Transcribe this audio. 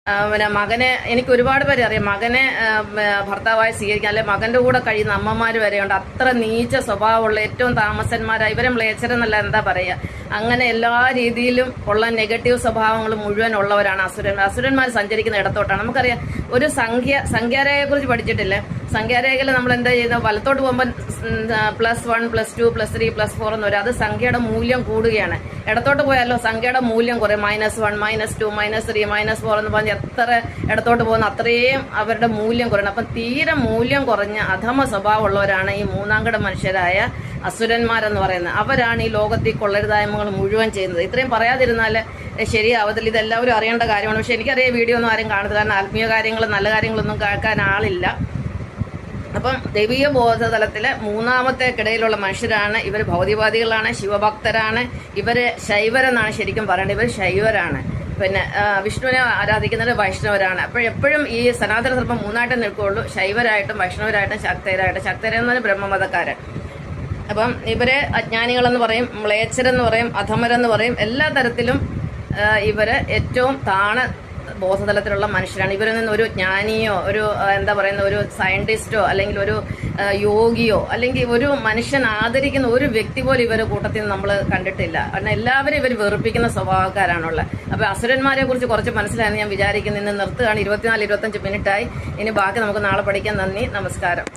പിന്നെ മകനെ എനിക്ക് ഒരുപാട് പേരെ അറിയാം. മകനെ ഭർത്താവായി സ്വീകരിക്കാൻ അല്ലെ മകന്റെ കൂടെ കഴിയുന്ന അമ്മമാര് വരെയുണ്ട്. അത്ര നീച്ച സ്വഭാവമുള്ള ഏറ്റവും താമസന്മാരായ ഇവരെ മ്ലേച്ഛരെന്നല്ല എന്താ പറയുക, അങ്ങനെ എല്ലാ രീതിയിലും ഉള്ള നെഗറ്റീവ് സ്വഭാവങ്ങൾ മുഴുവൻ ഉള്ളവരാണ് അസുരന്മാർ സഞ്ചരിക്കുന്ന ഇടത്തോട്ടാണ്. നമുക്കറിയാം, ഒരു സംഖ്യാരേഖയെ കുറിച്ച് പഠിച്ചിട്ടില്ലേ? സംഖ്യാരേഖയിൽ നമ്മൾ എന്താ ചെയ്യുന്നത്? വലത്തോട്ട് പോകുമ്പോൾ +1 +2 +3 +4 എന്ന് വരും. അത് സംഖ്യയുടെ മൂല്യം കൂടുകയാണ്. ഇടത്തോട്ട് പോയാലോ സംഖ്യയുടെ മൂല്യം കുറയും. -1 -2 -3 -4 എന്ന് പറഞ്ഞ് എത്ര ഇടത്തോട്ട് പോകുന്ന അത്രയും അവരുടെ മൂല്യം കുറയണം. അപ്പം തീരെ മൂല്യം കുറഞ്ഞ അധമ സ്വഭാവമുള്ളവരാണ് ഈ മൂന്നാംകിട മനുഷ്യരായ അസുരന്മാരെന്ന് പറയുന്നത്. അവരാണ് ഈ ലോകത്തിൽ കൊള്ളരുതായ്മകൾ മുഴുവൻ ചെയ്യുന്നത്. ഇത്രയും പറയാതിരുന്നാൽ ശരിയാവത്തില്ല. ഇതെല്ലാവരും അറിയേണ്ട കാര്യമാണ്. പക്ഷെ എനിക്കറിയാം വീഡിയോ ഒന്നും ആരും കാണത്തില്ല. കാരണം ആത്മീയ കാര്യങ്ങൾ നല്ല കാര്യങ്ങളൊന്നും കേൾക്കാൻ ആളില്ല. അപ്പം ദൈവീയ ബോധതലത്തിലെ മൂന്നാമത്തെ കിടയിലുള്ള മനുഷ്യരാണ് ഇവർ. ഭൗതികവാദികളാണ്, ശിവഭക്തരാണ്. ഇവര് ശൈവരെന്നാണ് ശരിക്കും പറയേണ്ടത്. ഇവർ ശൈവരാണ്. പിന്നെ വിഷ്ണുവിനെ ആരാധിക്കുന്നത് വൈഷ്ണവരാണ്. അപ്പോഴെപ്പോഴും ഈ സനാതന ധർമ്മം മൂന്നായിട്ട് നിൽക്കുകയുള്ളൂ: ശൈവരായിട്ടും വൈഷ്ണവരായിട്ടും ശക്തരായിട്ടും. ശക്തരെന്ന് ബ്രഹ്മമതക്കാരൻ. അപ്പം ഇവരെ അജ്ഞാനികളെന്ന് പറയും, മ്ലേച്ഛരെന്ന് പറയും, അധമരെന്ന് പറയും. എല്ലാ തരത്തിലും ഇവര് ഏറ്റവും ബോധതലത്തിലുള്ള മനുഷ്യരാണ്. ഇവരിൽ നിന്ന് ഒരു ജ്ഞാനിയോ ഒരു എന്താ പറയുന്ന ഒരു സയന്റിസ്റ്റോ അല്ലെങ്കിൽ ഒരു യോഗിയോ അല്ലെങ്കിൽ ഒരു മനുഷ്യൻ ആദരിക്കുന്ന ഒരു വ്യക്തി പോലും ഇവരുടെ കൂട്ടത്തിൽ നിന്ന് നമ്മൾ കണ്ടിട്ടില്ല. കാരണം എല്ലാവരും ഇവർ വെറുപ്പിക്കുന്ന സ്വഭാവക്കാരാണുള്ളത്. അപ്പോൾ അസുരന്മാരെ കുറിച്ച് കുറച്ച് മനസ്സിലായെന്ന് ഞാൻ വിചാരിക്കുന്നു. ഇന്ന് നിർത്തുകയാണ്. 24-25 മിനിറ്റായി. ഇനി ബാക്കി നമുക്ക് നാളെ പഠിക്കാം. നന്ദി, നമസ്കാരം.